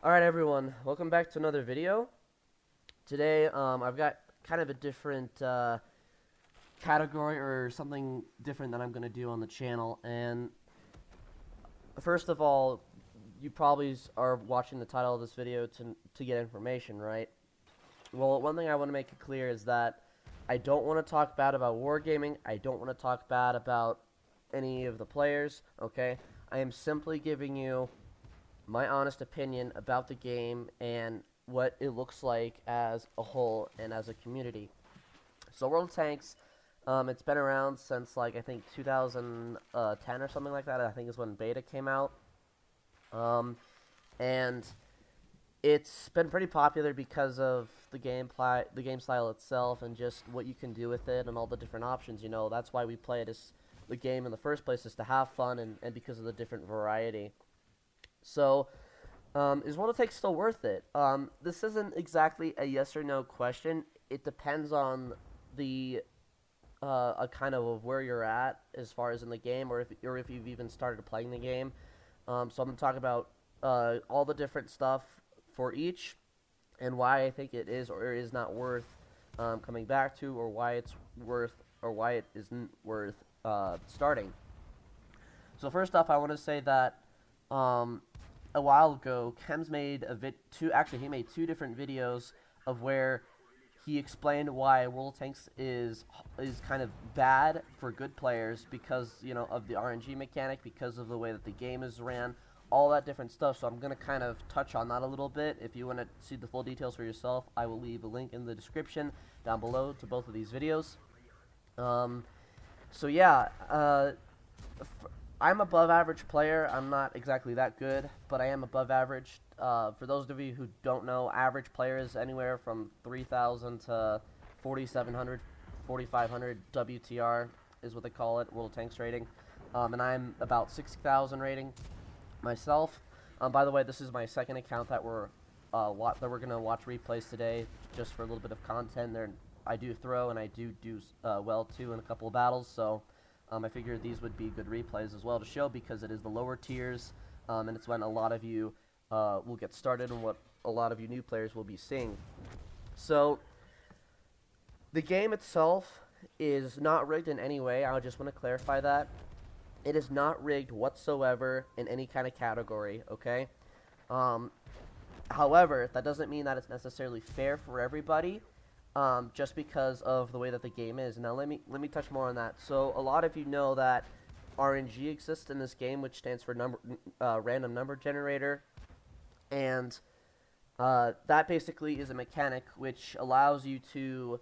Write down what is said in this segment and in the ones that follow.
Alright everyone, welcome back to another video. Today, I've got kind of a different category or something different that I'm going to do on the channel. And first of all, you probably are watching the title of this video to get information, right? Well, one thing I want to make it clear is that I don't want to talk bad about wargaming. I don't want to talk bad about any of the players, okay? I am simply giving you my honest opinion about the game and what it looks like as a whole and as a community. So World of Tanks, it's been around since like I think 2010 or something like that. I think is when beta came out, and it's been pretty popular because of the game style itself, and just what you can do with it and all the different options. You know, that's why we play it as the game in the first place, is to have fun and because of the different variety. So is World of Tanks still worth it? This isn't exactly a yes or no question. It depends on the a kind of where you're at as far as in the game, or if you've even started playing the game. So I'm gonna talk about all the different stuff for each, and why I think it is or is not worth coming back to, or why it's worth or why it isn't worth starting. So first off, I want to say that um, a while ago, Chems made a he made two different videos of where he explained why World of Tanks is kind of bad for good players because of the RNG mechanic, because of the way that the game is ran, all that different stuff. So I'm gonna kind of touch on that a little bit. If you want to see the full details for yourself, I will leave a link in the description down below to both of these videos. Um, so yeah, I'm above average player. I'm not exactly that good, but I am above average. For those of you who don't know, average player is anywhere from 3,000 to 4,700, 4,500 WTR is what they call it, World Tanks rating. And I'm about 60,000 rating myself. By the way, this is my second account that we're gonna watch replays today, just for a little bit of content. There, I do throw and I do well too in a couple of battles, so I figured these would be good replays as well to show, because it is the lower tiers, and it's when a lot of you will get started and what a lot of you new players will be seeing. So the game itself is not rigged in any way. I just want to clarify that. It is not rigged whatsoever in any kind of category, okay? Um, However, that doesn't mean that it's necessarily fair for everybody, just because of the way that the game is. Now, let me touch more on that. So, a lot of you know that RNG exists in this game, which stands for random number generator, and that basically is a mechanic which allows you to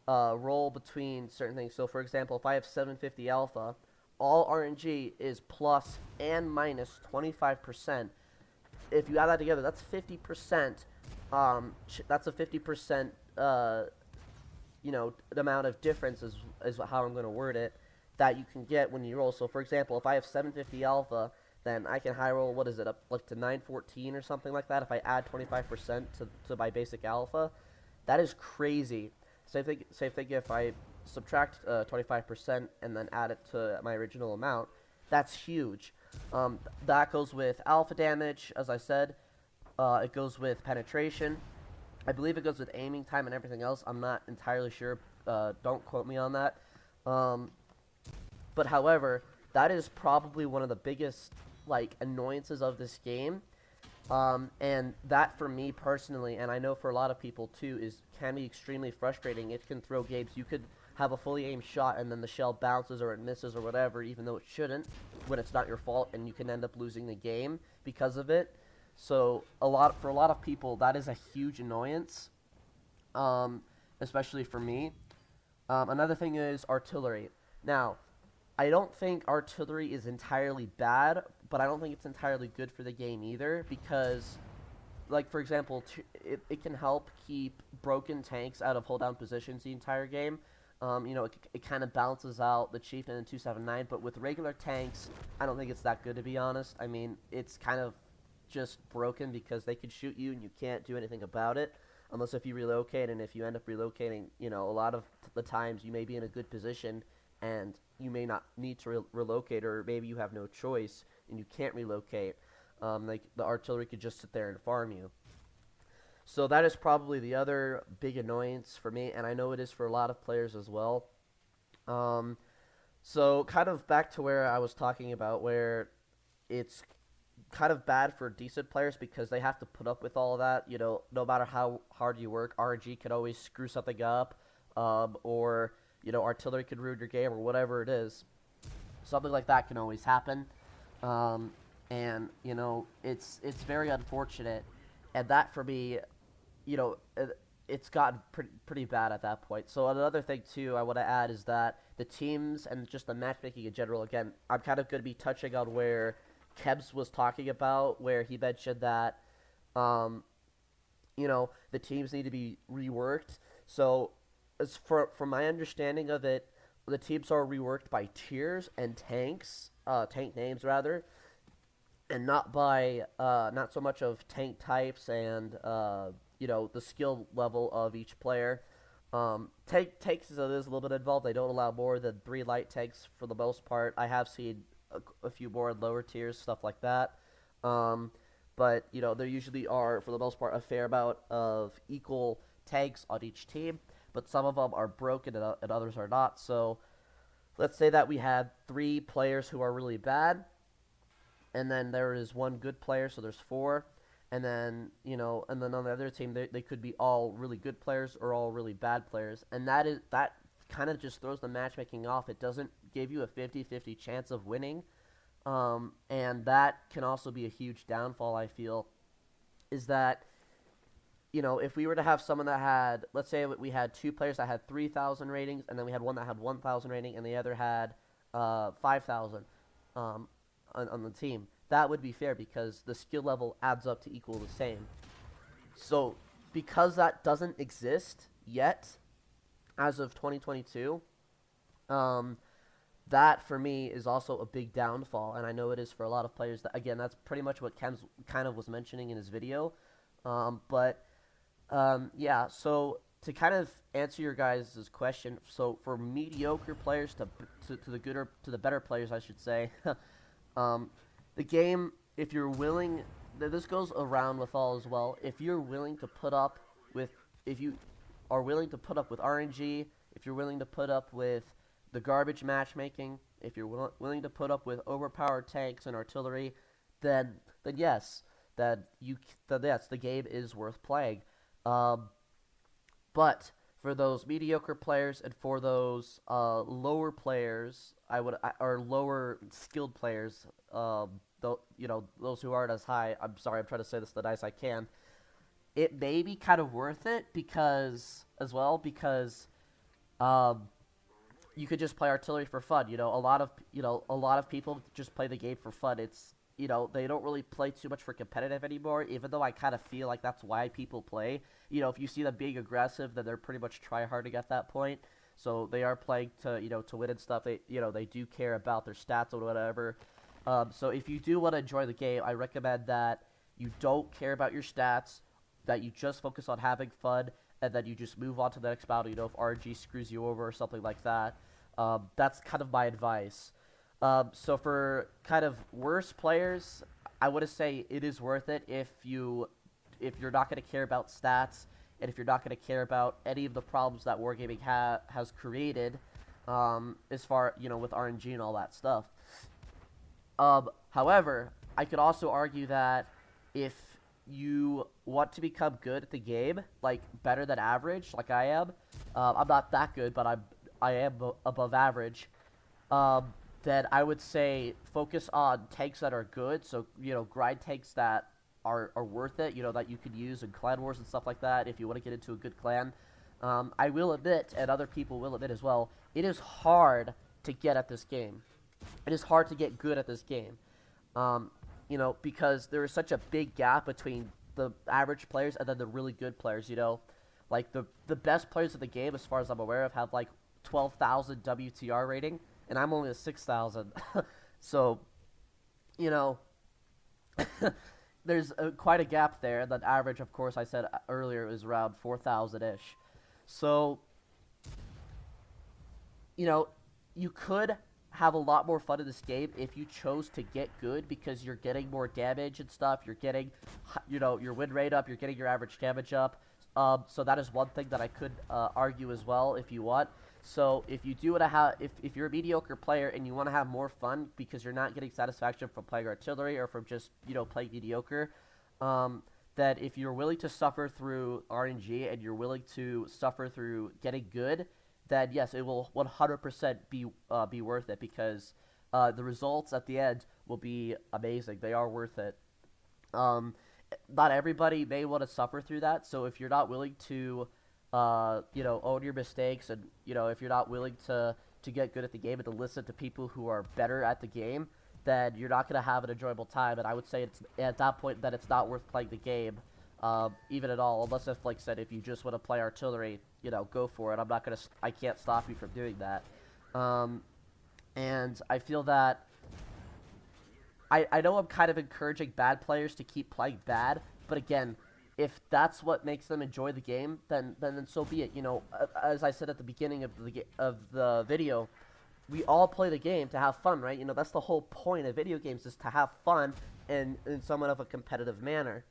roll between certain things. So, for example, if I have 750 alpha, all RNG is plus and minus 25%. If you add that together, that's 50%. That's a 50%. The amount of difference is how I'm going to word it, that you can get when you roll. So, for example, if I have 750 alpha, then I can high roll, what is it, up like to 914 or something like that. If I add 25% to my basic alpha, that is crazy. Same thing if I subtract 25% and then add it to my original amount, that's huge. That goes with alpha damage, as I said. It goes with penetration. I believe it goes with aiming time and everything else. I'm not entirely sure. Don't quote me on that. Um, but however, that is probably one of the biggest annoyances of this game. And that for me personally, and I know for a lot of people too, can be extremely frustrating. It can throw games. You could have a fully aimed shot and then the shell bounces or it misses or whatever, even though it shouldn't, when it's not your fault, and you can end up losing the game because of it. So for a lot of people, that is a huge annoyance, especially for me. Another thing is artillery. Now, I don't think artillery is entirely bad, but I don't think it's entirely good for the game either, because, like, for example, it can help keep broken tanks out of hold down positions the entire game. It kind of balances out the Chieftain and 279, but with regular tanks, I don't think it's that good, to be honest. I mean, it's kind of just broken because they could shoot you and you can't do anything about it unless if you relocate. And if you end up relocating, a lot of the times you may be in a good position and you may not need to relocate, or maybe you have no choice and you can't relocate. Like the artillery could just sit there and farm you. So that is probably the other big annoyance for me, and I know it is for a lot of players as well. Um, so kind of back to where I was talking about, where it's kind of bad for decent players because they have to put up with all of that. You know, no matter how hard you work, RNG could always screw something up, or artillery could ruin your game or whatever it is. Something like that can always happen, um, and it's very unfortunate. And that for me, you know, it's gotten pretty bad at that point. So another thing too I want to add is that the teams and just the matchmaking in general. Again, I'm kind of going to be touching on where Kebs was talking about, where he mentioned that, um, the teams need to be reworked. So, as from my understanding of it, the teams are reworked by tiers and tanks, tank names rather, and not so much of tank types and the skill level of each player. Tanks is a little bit involved. They don't allow more than 3 light tanks for the most part. I have seen a few more lower tiers, stuff like that. Um, but there usually are, for the most part, a fair amount of equal tanks on each team. But some of them are broken and others are not. So let's say that we had 3 players who are really bad, and then there is one good player, so there's 4. And then on the other team, they could be all really good players or all really bad players. And that kind of just throws the matchmaking off. It doesn't give you a 50-50 chance of winning. And that can also be a huge downfall, I feel, is that, if we were to have someone that had, let's say we had 2 players that had 3,000 ratings, and then we had one that had 1,000 rating, and the other had 5,000 on the team. That would be fair because the skill level adds up to equal the same. So, because that doesn't exist yet, as of 2022, that for me is also a big downfall, and I know it is for a lot of players. That, again, that's pretty much what Ken kind of was mentioning in his video. Yeah. So to kind of answer your guys' question, so for mediocre players to the good or to the better players, I should say. um, the game, if you're willing, this goes around with all as well. If you're willing to put up with, if you are willing to put up with RNG, if you're willing to put up with the garbage matchmaking, if you're willing to put up with overpowered tanks and artillery, then yes, yes, the game is worth playing. Um, but for those mediocre players and for those lower players, or lower skilled players, those who aren't as high. I'm sorry, I'm trying to say this the nice I can. It may be kind of worth it because um, you could just play artillery for fun. A lot of people just play the game for fun. They don't really play too much for competitive anymore, even though I kind of feel like that's why people play. If you see them being aggressive, then they're pretty much try-harding at that point. So they are playing to win and stuff. They do care about their stats or whatever. So if you do want to enjoy the game, I recommend that you don't care about your stats, that you just focus on having fun, and then you just move on to the next battle. If RNG screws you over or something like that. That's kind of my advice. So for kind of worse players, I would say it is worth it if you're not going to care about stats and if you're not going to care about any of the problems that wargaming has created, as far with RNG and all that stuff. However, I could also argue that if you want to become good at the game, like better than average, like I am, I'm not that good, but I am above average. Then I would say focus on tanks that are good. So grind tanks that are worth it. That you could use in clan wars and stuff like that. If you want to get into a good clan, I will admit, and other people will admit as well, it is hard to get at this game. It is hard to get good at this game. Because there is such a big gap between the average players and then the really good players. Like the best players of the game, as far as I'm aware of, have like 12,000 WTR rating, and I'm only at 6,000. So, there's quite a gap there. And the average, of course, I said earlier, is around 4,000-ish. So, you could have a lot more fun in this game if you chose to get good, because you're getting more damage and stuff. You're getting, your win rate up. You're getting your average damage up. So that is one thing that I could argue as well if you want. So if you do want to have, if you're a mediocre player and you want to have more fun because you're not getting satisfaction from playing artillery or from just playing mediocre, that if you're willing to suffer through RNG and you're willing to suffer through getting good, then yes, it will 100% be worth it, because the results at the end will be amazing. They are worth it. Not everybody may want to suffer through that, so if you're not willing to, own your mistakes, and if you're not willing to get good at the game and to listen to people who are better at the game, then you're not going to have an enjoyable time. And I would say it's at that point that it's not worth playing the game, even at all, unless, if, like I said, if you just want to play artillery, go for it. I can't stop you from doing that. And I feel that I know I'm kind of encouraging bad players to keep playing bad, but again, if that's what makes them enjoy the game, then so be it. As I said at the beginning of the video, we all play the game to have fun, right? That's the whole point of video games, is to have fun in somewhat of a competitive manner.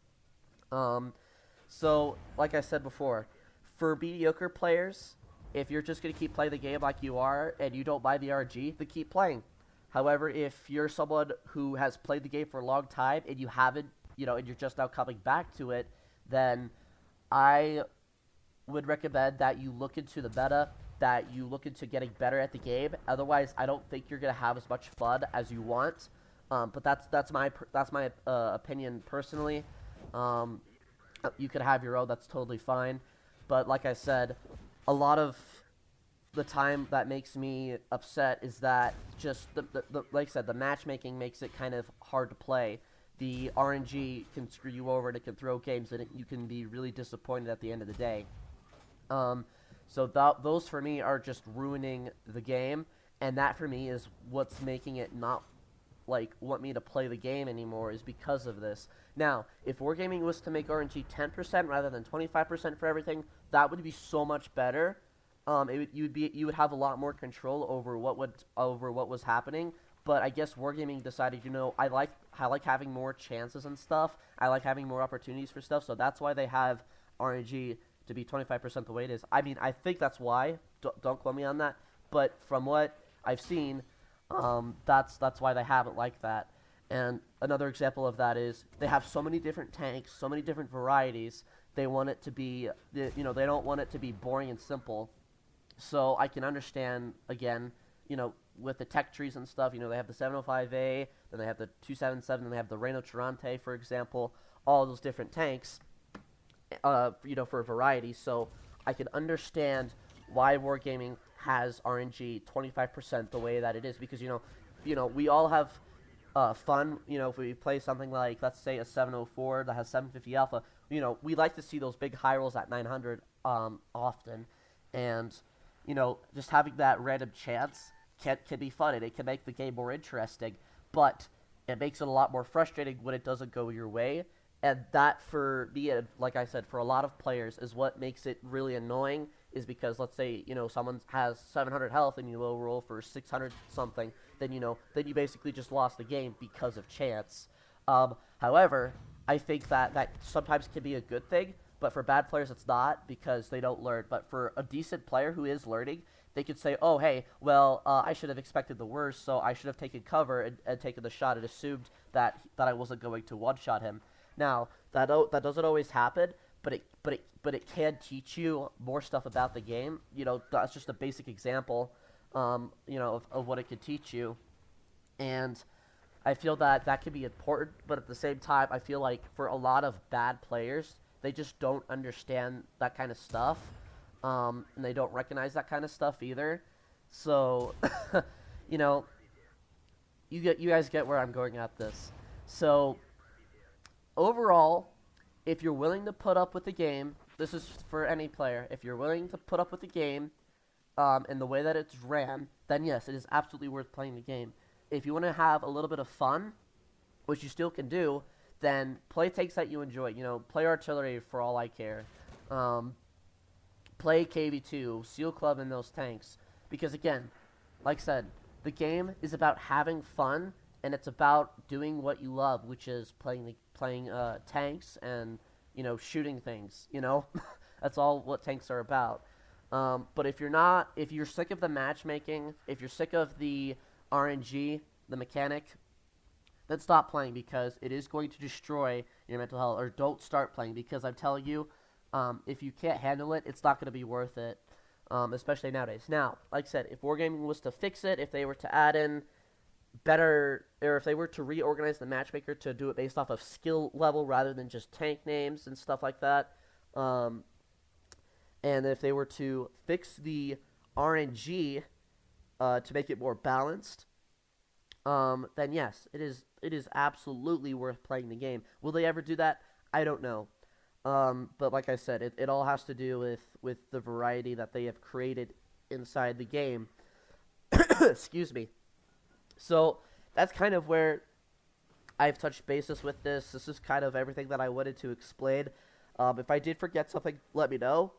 So, like I said before, for mediocre players, if you're just going to keep playing the game like you are and you don't buy the RG, then keep playing. However, if you're someone who has played the game for a long time and you haven't, and you're just now coming back to it, then I would recommend that you look into the meta, that you look into getting better at the game. Otherwise, I don't think you're going to have as much fun as you want. But that's my opinion personally. You could have your own. That's totally fine. But like I said, a lot of the time that makes me upset is that just like I said, the matchmaking makes it kind of hard to play. The RNG can screw you over, and it can throw games, and you can be really disappointed at the end of the day. So those for me are just ruining the game, and that for me is what's making it not want me to play the game anymore, is because of this. Now, if Wargaming was to make RNG 10% rather than 25% for everything, that would be so much better. You would have a lot more control over what was happening. But I guess Wargaming decided, I like having more chances and stuff. I like having more opportunities for stuff. So that's why they have RNG to be 25% the way it is. I mean, I think that's why. Don't quote me on that. But from what I've seen, that's why they have it like that. And another example of that is they have so many different tanks, so many different varieties. They want it to be, they don't want it to be boring and simple. So I can understand, again, with the tech trees and stuff, they have the 705A, then they have the 277, then they have the Reino Tirante, for example, all those different tanks, for a variety. So I can understand why Wargaming has RNG 25% the way that it is, because, we all have fun, if we play something like, let's say, a 704 that has 750 alpha, we like to see those big high rolls at 900 often, and, just having that random chance can be fun, and it can make the game more interesting, but it makes it a lot more frustrating when it doesn't go your way, and that, for me, and like I said, for a lot of players, is what makes it really annoying, is because, let's say, someone has 700 health and you low roll for 600 something, then you basically just lost the game because of chance. However, I think that sometimes can be a good thing, but for bad players it's not, because they don't learn. But for a decent player who is learning, they could say, oh, hey, well, I should have expected the worst, so I should have taken cover and taken the shot and assumed that I wasn't going to one-shot him. Now, that doesn't always happen, but it can teach you more stuff about the game. That's just a basic example, of what it could teach you. And I feel that can be important, but at the same time, I feel like for a lot of bad players, they just don't understand that kind of stuff, and they don't recognize that kind of stuff either. So, you guys get where I'm going at this. So, overall, if you're willing to put up with the game, this is for any player, if you're willing to put up with the game, and the way that it's ran, then yes, it is absolutely worth playing the game. If you want to have a little bit of fun, which you still can do, then play tanks that you enjoy. Play artillery for all I care. Play KV2, Seal Club in those tanks. Because again, like I said, The game is about having fun, and it's about doing what you love, which is playing tanks and shooting things. That's all what tanks are about. But if you're sick of the matchmaking, if you're sick of the RNG, the mechanic, then stop playing because it is going to destroy your mental health. Or don't start playing because I'm telling you, if you can't handle it, it's not going to be worth it, especially nowadays. Now, like I said, if Wargaming was to fix it, if they were to add in better, or if they were to reorganize the matchmaker to do it based off of skill level rather than just tank names and stuff like that, and if they were to fix the RNG to make it more balanced, then yes, it is absolutely worth playing the game. Will they ever do that? I don't know. But like I said, it all has to do with the variety that they have created inside the game. Excuse me. So that's kind of where I've touched bases with this. This is kind of everything that I wanted to explain. If I did forget something, let me know.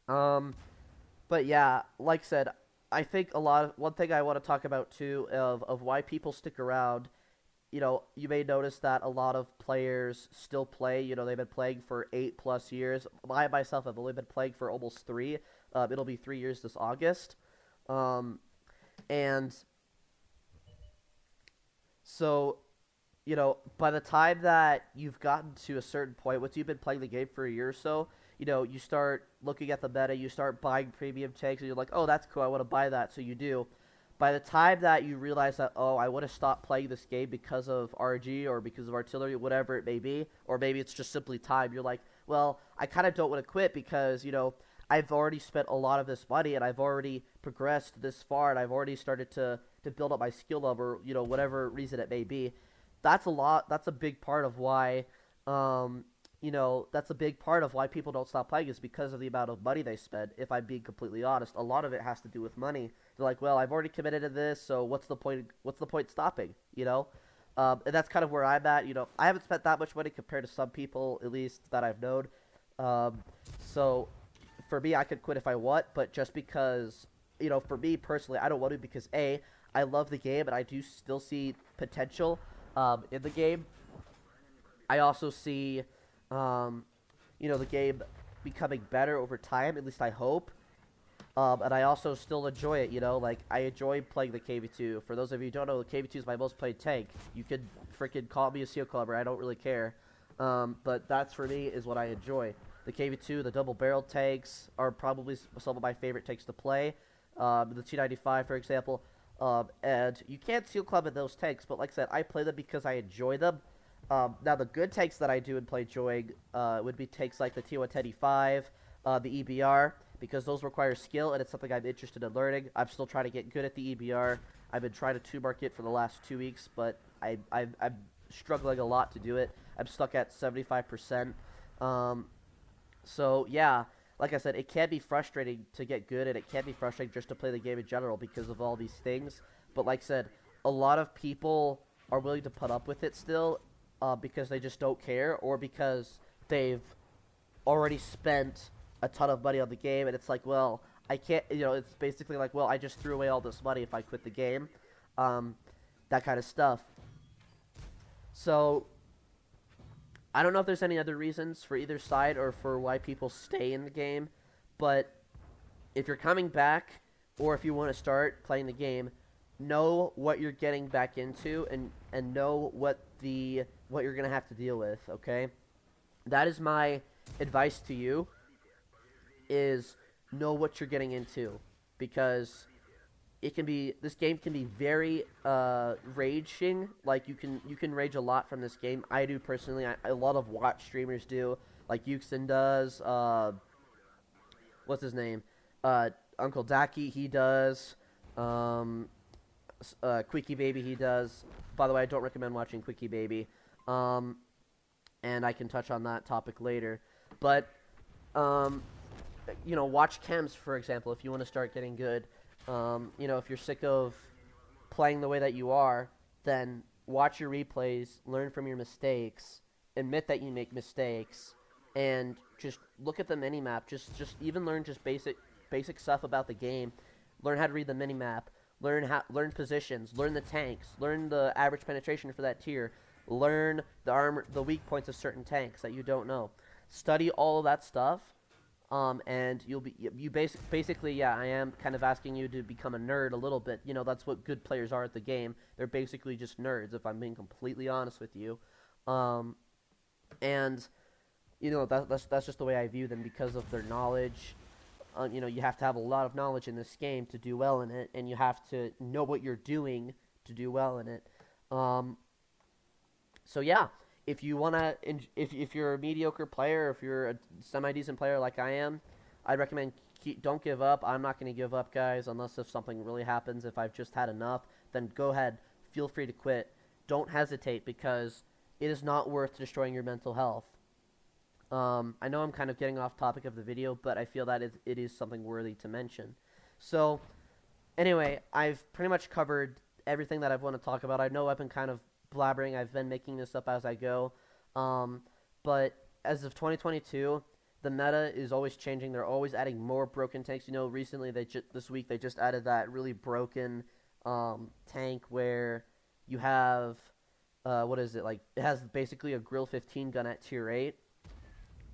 But yeah, like I said, I think one thing I want to talk about too of why people stick around. You may notice that a lot of players still play. They've been playing for 8+ years. I myself have only been playing for almost 3. It'll be 3 years this August. And so, by the time that you've gotten to a certain point, once you've been playing the game for a year or so, you start looking at the meta, you start buying premium tanks, and you're like, oh, that's cool, I want to buy that, so you do. By the time that you realize that, oh, I want to stop playing this game because of RG or because of artillery, whatever it may be, or maybe it's just simply time, you're like, well, I kind of don't want to quit because, I've already spent a lot of this money and I've already progressed this far and I've already started to build up my skill level, whatever reason it may be. That's a big part of why, that's a big part of why people don't stop playing is because of the amount of money they spend. If I'm being completely honest, a lot of it has to do with money. They're like, well, I've already committed to this, so what's the point? What's the point stopping? And that's kind of where I'm at. I haven't spent that much money compared to some people, at least that I've known. So for me, I could quit if I want, but just because, for me personally, I don't want to because I love the game and I do still see potential in the game. I also see, the game becoming better over time. At least I hope. And I also still enjoy it. Like I enjoy playing the KV2. For those of you who don't know, the KV2 is my most played tank. You could freaking call me a seal clubber. I don't really care. But that's for me is what I enjoy. The KV2, the double-barreled tanks are probably some of my favorite tanks to play. The T95, for example. And you can't seal club in those tanks, but like I said, I play them because I enjoy them. Now, the good tanks that I do and play enjoying would be tanks like the T110E5, the EBR, because those require skill, and it's something I'm interested in learning. I'm still trying to get good at the EBR. I've been trying to 2-mark it for the last 2 weeks, but I'm struggling a lot to do it. I'm stuck at 75%. So, yeah, like I said, it can be frustrating to get good, and it can be frustrating just to play the game in general because of all these things. But like I said, a lot of people are willing to put up with it still because they just don't care or because they've already spent a ton of money on the game, and it's like, well, I can't, it's basically like, well, I just threw away all this money if I quit the game, that kind of stuff. So I don't know if there's any other reasons for either side or for why people stay in the game, but if you're coming back or if you want to start playing the game, know what you're getting back into and know what you're going to have to deal with, okay? That is my advice to you, is know what you're getting into, because this game can be very raging. Like you can rage a lot from this game. I do personally. A lot of watch streamers do. Like Yuxin does. What's his name? Uncle Daki, he does. Quickie Baby, he does. By the way, I don't recommend watching Quickie Baby. And I can touch on that topic later. But watch chems, for example, if you want to start getting good. If you're sick of playing the way that you are, then watch your replays, learn from your mistakes, admit that you make mistakes, and just look at the minimap. Just even learn just basic stuff about the game. Learn how to read the minimap. learn positions, learn the tanks, learn the average penetration for that tier, learn the armor, the weak points of certain tanks that you don't know. Study all of that stuff, and you'll be basically, yeah, I am kind of asking you to become a nerd a little bit. You know, that's what good players are at the game. They're basically just nerds, if I'm being completely honest with you. Um, and you know that's just the way I view them because of their knowledge. You know, you have to have a lot of knowledge in this game to do well in it, and you have to know what you're doing to do well in it. Um, so yeah, if you wanna, if you're a mediocre player, if you're a semi decent player like I am, I'd recommend don't give up. I'm not gonna give up, guys, unless if something really happens. If I've just had enough, then go ahead, feel free to quit. Don't hesitate because it is not worth destroying your mental health. I know I'm kind of getting off topic of the video, but I feel that it is something worthy to mention. So, anyway, I've pretty much covered everything that I want to talk about. I know I've been kind of blabbering. I've been making this up as I go. Um, but as of 2022, the meta is always changing. They're always adding more broken tanks. You know, recently this week they just added that really broken tank where you have what is it, like it has basically a grill 15 gun at tier 8.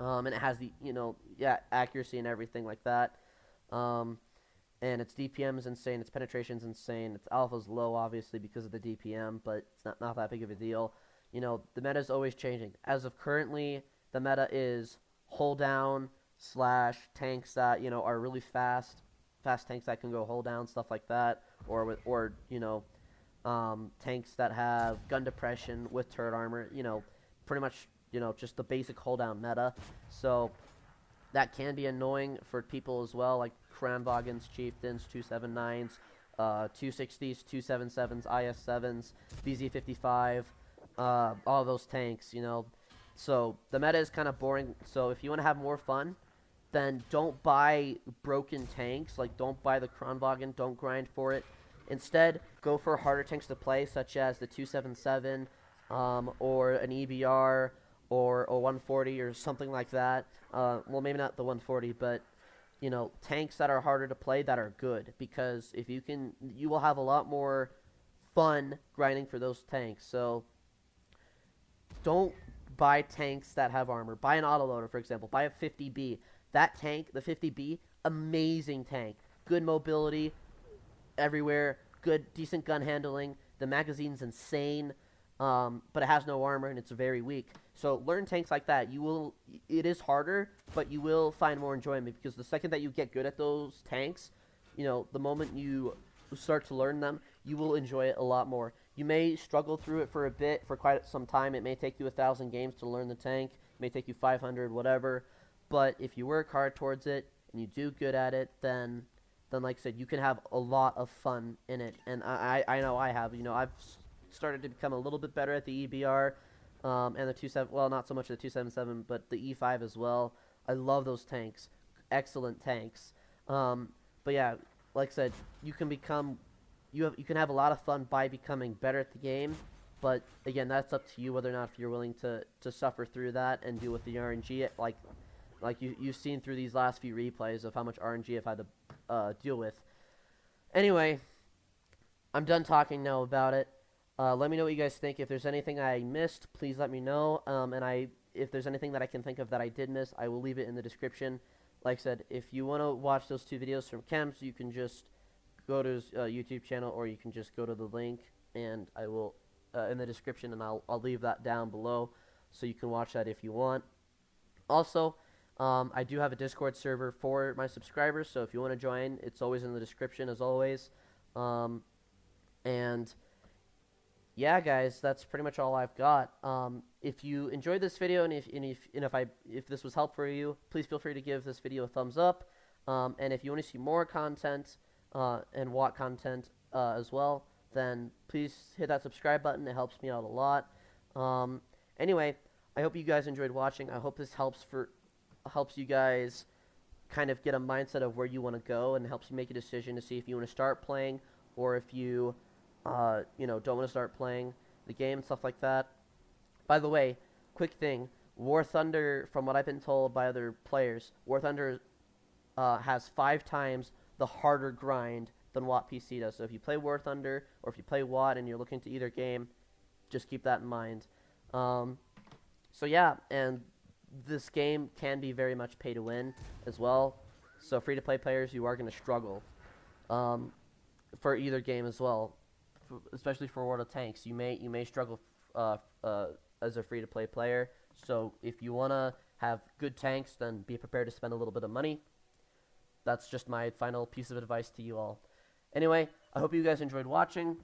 And it has the, yeah, accuracy and everything like that. Um, and its DPM is insane. Its penetration is insane. Its alpha's low, obviously, because of the DPM, but it's not that big of a deal. You know, the meta is always changing. As of currently, the meta is hold down slash tanks that, are really fast tanks that can go hold down, stuff like that, or tanks that have gun depression with turret armor. Pretty much, just the basic hold down meta. So that can be annoying for people as well, like Kranvagens, Chieftains, 279s, 260s, 277s, IS7s, BZ55, all those tanks, So the meta is kind of boring. So if you want to have more fun, then don't buy broken tanks. Like, don't buy the Kranvagen, don't grind for it. Instead, go for harder tanks to play, such as the 277, or an EBR, or a 140 or something like that. Well, maybe not the 140, but tanks that are harder to play that are good, because if you will have a lot more fun grinding for those tanks. So don't buy tanks that have armor. Buy an autoloader, for example. Buy a 50B. That tank, the 50B, amazing tank. Good mobility everywhere. Good, decent gun handling. The magazine's insane. But it has no armor and it's very weak. So learn tanks like that. It is harder, but you will find more enjoyment, because the second that you get good at those tanks, the moment you start to learn them, you will enjoy it a lot more. You may struggle through it for a bit, for quite some time. It may take you 1,000 games to learn the tank. It may take you 500, whatever. But if you work hard towards it and you do good at it, then like I said, you can have a lot of fun in it. And I know I have. I've started to become a little bit better at the EBR, and the 27. Well, not so much the 277, but the E5 as well. I love those tanks. Excellent tanks. But yeah, like I said, you can have a lot of fun by becoming better at the game. But again, that's up to you whether or not if you're willing to suffer through that and deal with the RNG. Like you've seen through these last few replays of how much RNG I've had to deal with. Anyway, I'm done talking now about it. Let me know what you guys think. If there's anything I missed, please let me know. If there's anything that I can think of that I did miss, I will leave it in the description. Like I said, if you want to watch those 2 videos from Chems, you can just go to his YouTube channel, or you can just go to the link, and I will in the description, and I'll leave that down below, so you can watch that if you want. Also, I do have a Discord server for my subscribers, so if you want to join, it's always in the description as always. And yeah, guys, that's pretty much all I've got. If you enjoyed this video, and if this was helpful for you, please feel free to give this video a thumbs up. And if you want to see more content and WOT content as well, then please hit that subscribe button. It helps me out a lot. Anyway, I hope you guys enjoyed watching. I hope this helps you guys kind of get a mindset of where you want to go, and helps you make a decision to see if you want to start playing, or if you don't want to start playing the game and stuff like that. By the way, quick thing, War Thunder, from what I've been told by other players, War Thunder has 5 times the harder grind than what PC does. So if you play War Thunder or if you play WoD and you're looking to either game, just keep that in mind. So yeah, and this game can be very much pay to win as well. So free-to-play players, you are going to struggle for either game as well, especially for World of Tanks. You may struggle as a free-to-play player. So if you want to have good tanks, then be prepared to spend a little bit of money. That's just my final piece of advice to you all. Anyway, I hope you guys enjoyed watching.